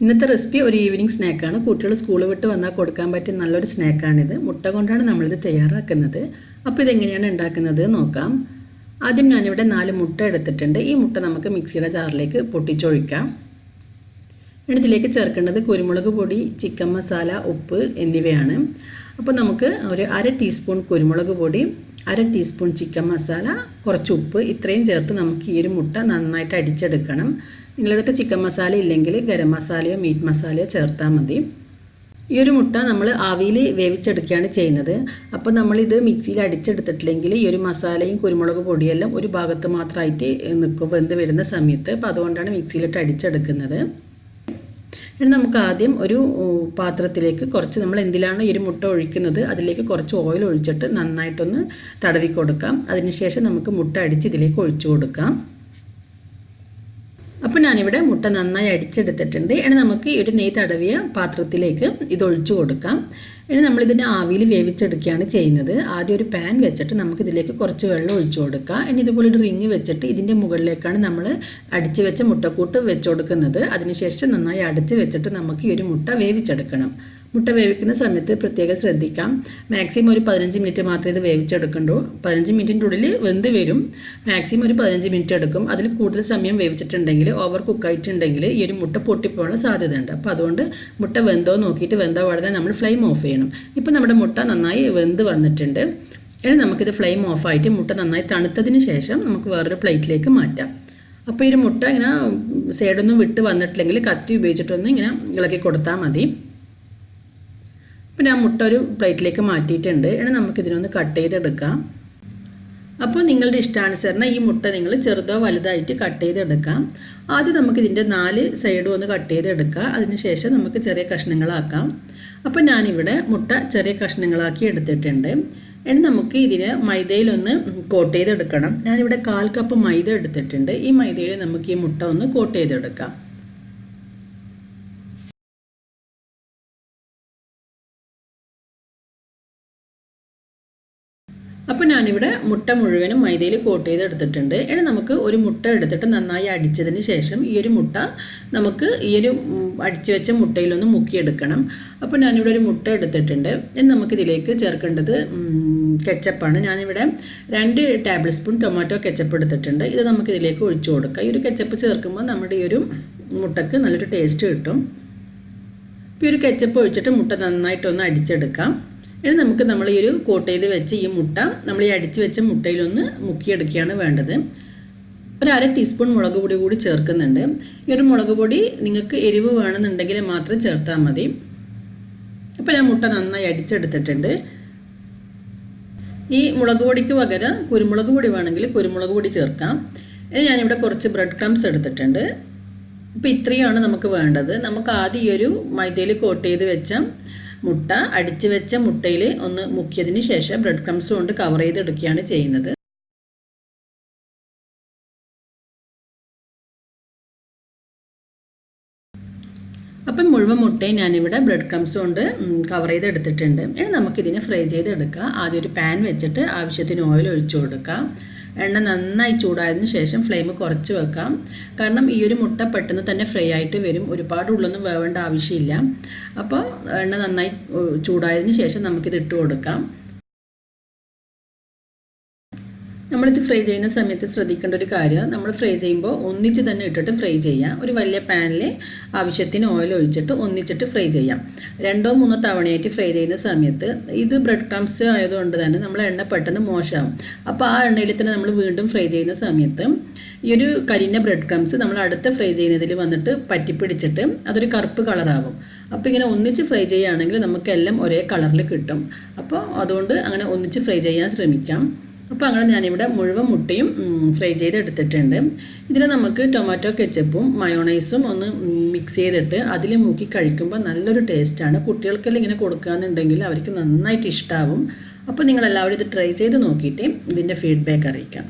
ഇന്നത്തെ റെസിപ്പി ഒരു ഈവനിങ് സ്നാക്കാണ്. കുട്ടികൾ സ്കൂൾ വിട്ട് വന്നാൽ കൊടുക്കാൻ പറ്റിയ നല്ലൊരു സ്നാക്കാണിത്. മുട്ട കൊണ്ടാണ് നമ്മളിത് തയ്യാറാക്കുന്നത്. അപ്പോൾ ഇതെങ്ങനെയാണ് ഉണ്ടാക്കുന്നത് നോക്കാം. ആദ്യം ഞാനിവിടെ 4 മുട്ട എടുത്തിട്ടുണ്ട്. ഈ മുട്ട നമുക്ക് മിക്സിയുടെ ജാറിലേക്ക് പൊട്ടിച്ചൊഴിക്കാം. ഇതിലേക്ക് ചേർക്കേണ്ടത് കുരുമുളക് പൊടി, ചിക്കൻ മസാല, ഉപ്പ് എന്നിവയാണ്. അപ്പോൾ നമുക്ക് ഒരു 1/2 ടീസ്പൂൺ കുരുമുളക് പൊടി, 1/2 ടീസ്പൂൺ ചിക്കൻ മസാല, കുറച്ച് ഉപ്പ് ഇത്രയും ചേർത്ത് നമുക്ക് ഈ ഒരു മുട്ട നന്നായിട്ട് അടിച്ചെടുക്കണം. നിങ്ങളുടെ ചിക്കൻ മസാല ഇല്ലെങ്കിൽ ഗരം മസാലയോ മീറ്റ് മസാലയോ ചേർത്താൽ മതി. ഈ ഒരു മുട്ട നമ്മൾ ആവിയിൽ വേവിച്ചെടുക്കുകയാണ് ചെയ്യുന്നത്. അപ്പോൾ നമ്മളിത് മിക്സിയിൽ അടിച്ചെടുത്തിട്ടില്ലെങ്കിൽ ഈ ഒരു മസാലയും കുരുമുളക് പൊടിയെല്ലാം ഒരു ഭാഗത്ത് മാത്രമായിട്ട് നിൽക്കും വെന്ത് വരുന്ന സമയത്ത്. അപ്പോൾ അതുകൊണ്ടാണ് മിക്സിയിലിട്ട് അടിച്ചെടുക്കുന്നത്. ഇനി നമുക്ക് ആദ്യം ഒരു പാത്രത്തിലേക്ക് കുറച്ച് നമ്മൾ എന്തിലാണ് ഈ ഒരു മുട്ട ഒഴിക്കുന്നത് അതിലേക്ക് കുറച്ച് ഓയിൽ ഒഴിച്ചിട്ട് നന്നായിട്ടൊന്ന് തടവി കൊടുക്കാം. അതിനുശേഷം നമുക്ക് മുട്ട അടിച്ച് ഇതിലേക്ക് ഒഴിച്ചു കൊടുക്കാം. അപ്പോൾ ഞാനിവിടെ മുട്ട നന്നായി അടിച്ചെടുത്തിട്ടുണ്ട്. ഇനി നമുക്ക് ഈ ഒരു നെയ്യ് തടവിയ പാത്രത്തിലേക്ക് ഇത് ഒഴിച്ചു കൊടുക്കാം. ഇനി നമ്മളിതിനെ ആവിയിൽ വേവിച്ചെടുക്കുകയാണ് ചെയ്യുന്നത്. ആദ്യം ഒരു പാൻ വെച്ചിട്ട് നമുക്കിതിലേക്ക് കുറച്ച് വെള്ളം ഒഴിച്ചു കൊടുക്കാം. ഇനി ഇതുപോലെ ഒരു റിങ് വെച്ചിട്ട് ഇതിൻ്റെ മുകളിലേക്കാണ് നമ്മൾ അടിച്ച് വെച്ച മുട്ടക്കൂട്ട് വെച്ച് കൊടുക്കുന്നത്. അതിനുശേഷം നന്നായി അടച്ച് വെച്ചിട്ട് നമുക്ക് ഈ ഒരു മുട്ട വേവിച്ചെടുക്കണം. മുട്ട വേവിക്കുന്ന സമയത്ത് പ്രത്യേകം ശ്രദ്ധിക്കാം. മാക്സിമം ഒരു 15 മിനിറ്റ് മാത്രമേ ഇത് വേവിച്ചെടുക്കണ്ടൂ. 15 മിനിറ്റിൻ്റെ ഉള്ളിൽ വെന്ത് വരും. മാക്സിമം ഒരു 15 മിനിറ്റ് എടുക്കും. അതിൽ കൂടുതൽ സമയം വേവിച്ചിട്ടുണ്ടെങ്കിൽ ഓവർ കുക്കായിട്ടുണ്ടെങ്കിൽ ഈ ഒരു മുട്ട പൊട്ടിപ്പോകാനുള്ള സാധ്യതയുണ്ട്. അപ്പോൾ അതുകൊണ്ട് മുട്ട വെന്തോ നോക്കിയിട്ട് വെന്തോ ഉടനെ നമ്മൾ ഫ്ലെയിം ഓഫ് ചെയ്യണം. ഇപ്പോൾ നമ്മുടെ മുട്ട നന്നായി വെന്ത് വന്നിട്ടുണ്ട്. ഇനി നമുക്കിത് ഫ്ലെയിം ഓഫായിട്ട് മുട്ട നന്നായി തണുത്തതിന് ശേഷം നമുക്ക് വേറൊരു പ്ലേറ്റിലേക്ക് മാറ്റാം. അപ്പോൾ ഈ ഒരു മുട്ട ഇങ്ങനെ സൈഡൊന്നും വിട്ട് വന്നിട്ടില്ലെങ്കിൽ കത്തി ഉപയോഗിച്ചിട്ടൊന്ന് ഇങ്ങനെ ഇളക്കി കൊടുത്താൽ മതി. അപ്പോൾ ഞാൻ മുട്ട ഒരു പ്ലേറ്റിലേക്ക് മാറ്റിയിട്ടുണ്ട്. ഇനി നമുക്കിതിനൊന്ന് കട്ട് ചെയ്തെടുക്കാം. അപ്പോൾ നിങ്ങളുടെ ഇഷ്ടാനുസരണം ഈ മുട്ട നിങ്ങൾ ചെറുതോ വലുതായിട്ട് കട്ട് ചെയ്തെടുക്കാം. ആദ്യം നമുക്കിതിൻ്റെ 4 സൈഡും ഒന്ന് കട്ട് ചെയ്തെടുക്കാം. അതിനുശേഷം നമുക്ക് ചെറിയ കഷ്ണങ്ങളാക്കാം. അപ്പോൾ ഞാനിവിടെ മുട്ട ചെറിയ കഷ്ണങ്ങളാക്കി എടുത്തിട്ടുണ്ട്. ഇനി നമുക്ക് ഇതിന് മൈദയിലൊന്ന് കോട്ട് ചെയ്തെടുക്കണം. ഞാനിവിടെ 1/4 കപ്പ് മൈദ എടുത്തിട്ടുണ്ട്. ഈ മൈദയിൽ നമുക്ക് ഈ മുട്ട ഒന്ന് കോട്ട് ചെയ്തെടുക്കാം. അപ്പോൾ ഞാനിവിടെ മുട്ട മുഴുവനും മൈദയിൽ കോട്ട് ചെയ്തെടുത്തിട്ടുണ്ട്. ഇനി നമുക്ക് ഒരു മുട്ട എടുത്തിട്ട് നന്നായി അടിച്ചതിന് ശേഷം ഈ ഒരു മുട്ട നമുക്ക് ഈ ഒരു അടിച്ചു വെച്ച മുട്ടയിലൊന്ന് മുക്കിയെടുക്കണം. അപ്പോൾ ഞാനിവിടെ ഒരു മുട്ട എടുത്തിട്ടുണ്ട്. ഇനി നമുക്കിതിലേക്ക് ചേർക്കേണ്ടത് കെച്ചപ്പാണ്. ഞാനിവിടെ 2 ടേബിൾ സ്പൂൺ ടൊമാറ്റോ കെച്ചപ്പ് എടുത്തിട്ടുണ്ട്. ഇത് നമുക്കിതിലേക്ക് ഒഴിച്ചു കൊടുക്കാം. ഈ ഒരു കെച്ചപ്പ് ചേർക്കുമ്പോൾ നമ്മുടെ ഈ ഒരു മുട്ടക്ക് നല്ലൊരു ടേസ്റ്റ് കിട്ടും. ഇപ്പോൾ ഈ ഒരു കെച്ചപ്പ് ഒഴിച്ചിട്ട് മുട്ട നന്നായിട്ടൊന്ന് അടിച്ചെടുക്കാം. ഇനി നമുക്ക് നമ്മൾ ഈ ഒരു കോട്ട് ചെയ്ത് വെച്ച് ഈ മുട്ട നമ്മൾ ഈ അടിച്ച് വെച്ച മുട്ടയിലൊന്ന് മുക്കിയെടുക്കുകയാണ് വേണ്ടത്. ഒരു 1/2 ടീസ്പൂൺ മുളക് പൊടി കൂടി ചേർക്കുന്നുണ്ട്. ഈ ഒരു മുളക് പൊടി നിങ്ങൾക്ക് എരിവ് വേണമെന്നുണ്ടെങ്കിൽ മാത്രം ചേർത്താൽ മതി. അപ്പോൾ ഞാൻ മുട്ട നന്നായി അടിച്ചെടുത്തിട്ടുണ്ട്. ഈ മുളക് പൊടിക്ക് പകരം കുരുമുളക് പൊടി വേണമെങ്കിൽ കുരുമുളക് പൊടി ചേർക്കാം. ഇനി ഞാനിവിടെ കുറച്ച് ബ്രെഡ് ക്രംസ് എടുത്തിട്ടുണ്ട്. ഇപ്പോൾ ഇത്രയാണ് നമുക്ക് വേണ്ടത്. നമുക്ക് ആദ്യം ഈ ഒരു മൈദയിൽ കോട്ട് ചെയ്ത് വെച്ച മുട്ട അടിച്ച് വെച്ച മുട്ടയിൽ ഒന്ന് മുക്കിയതിന് ശേഷം ബ്രെഡ് ക്രംസ് കൊണ്ട് കവർ ചെയ്തെടുക്കുകയാണ് ചെയ്യുന്നത്. അപ്പം മുഴുവൻ മുട്ടയും ഞാനിവിടെ ബ്രെഡ് ക്രംസ് കൊണ്ട് കവർ ചെയ്തെടുത്തിട്ടുണ്ട്. ഇനി നമുക്കിതിനെ ഫ്രൈ ചെയ്തെടുക്കാം. ആദ്യം ഒരു പാൻ വെച്ചിട്ട് ആവശ്യത്തിന് ഓയിൽ ഒഴിച്ചു കൊടുക്കാം. എണ്ണ നന്നായി ചൂടായതിനു ശേഷം ഫ്ലെയിം കുറച്ച് വെക്കാം. കാരണം ഈ ഒരു മുട്ട പെട്ടെന്ന് തന്നെ ഫ്രൈ ആയിട്ട് വരും. ഒരുപാട് ഉള്ളൊന്നും വേവേണ്ട ആവശ്യമില്ല. അപ്പോൾ എണ്ണ നന്നായി ചൂടായതിനു ശേഷം നമുക്കിത് ഇട്ട് കൊടുക്കാം. നമ്മളിത് ഫ്രൈ ചെയ്യുന്ന സമയത്ത് ശ്രദ്ധിക്കേണ്ട ഒരു കാര്യം, നമ്മൾ ഫ്രൈ ചെയ്യുമ്പോൾ ഒന്നിച്ച് തന്നെ ഇട്ടിട്ട് ഫ്രൈ ചെയ്യാം. ഒരു വലിയ പാനിൽ ആവശ്യത്തിന് ഓയിൽ ഒഴിച്ചിട്ട് ഒന്നിച്ചിട്ട് ഫ്രൈ ചെയ്യാം. 2 3 തവണയായിട്ട് ഫ്രൈ ചെയ്യുന്ന സമയത്ത് ഇത് ബ്രെഡ് ക്രംസ് ആയതുകൊണ്ട് തന്നെ നമ്മൾ എണ്ണ പെട്ടെന്ന് മോശമാവും. അപ്പോൾ ആ എണ്ണയിൽ തന്നെ നമ്മൾ വീണ്ടും ഫ്രൈ ചെയ്യുന്ന സമയത്ത് ഈ ഒരു കരിഞ്ഞ ബ്രെഡ് ക്രംസ് നമ്മൾ അടുത്ത ഫ്രൈ ചെയ്യുന്നതിൽ വന്നിട്ട് പറ്റിപ്പിടിച്ചിട്ട് അതൊരു കറുപ്പ് കളറാവും. അപ്പോൾ ഇങ്ങനെ ഒന്നിച്ച് ഫ്രൈ ചെയ്യുകയാണെങ്കിൽ നമുക്കെല്ലാം ഒരേ കളറിൽ കിട്ടും. അപ്പോൾ അതുകൊണ്ട് അങ്ങനെ ഒന്നിച്ച് ഫ്രൈ ചെയ്യാൻ ശ്രമിക്കാം. അപ്പോൾ അങ്ങനെ ഞാനിവിടെ മുഴുവൻ മുട്ടയും ഫ്രൈ ചെയ്തെടുത്തിട്ടുണ്ട്. ഇതിൽ നമുക്ക് ടൊമാറ്റോ കെച്ചപ്പും മയോണൈസും ഒന്ന് മിക്സ് ചെയ്തിട്ട് അതിൽ മുക്കി കഴിക്കുമ്പോൾ നല്ലൊരു ടേസ്റ്റാണ്. കുട്ടികൾക്കെല്ലാം ഇങ്ങനെ കൊടുക്കുകയെന്നുണ്ടെങ്കിൽ അവർക്ക് നന്നായിട്ട് ഇഷ്ടമാവും. അപ്പോൾ നിങ്ങളെല്ലാവരും ഇത് ട്രൈ ചെയ്ത് നോക്കിയിട്ട് ഇതിൻ്റെ ഫീഡ്ബാക്ക് അറിയിക്കാം.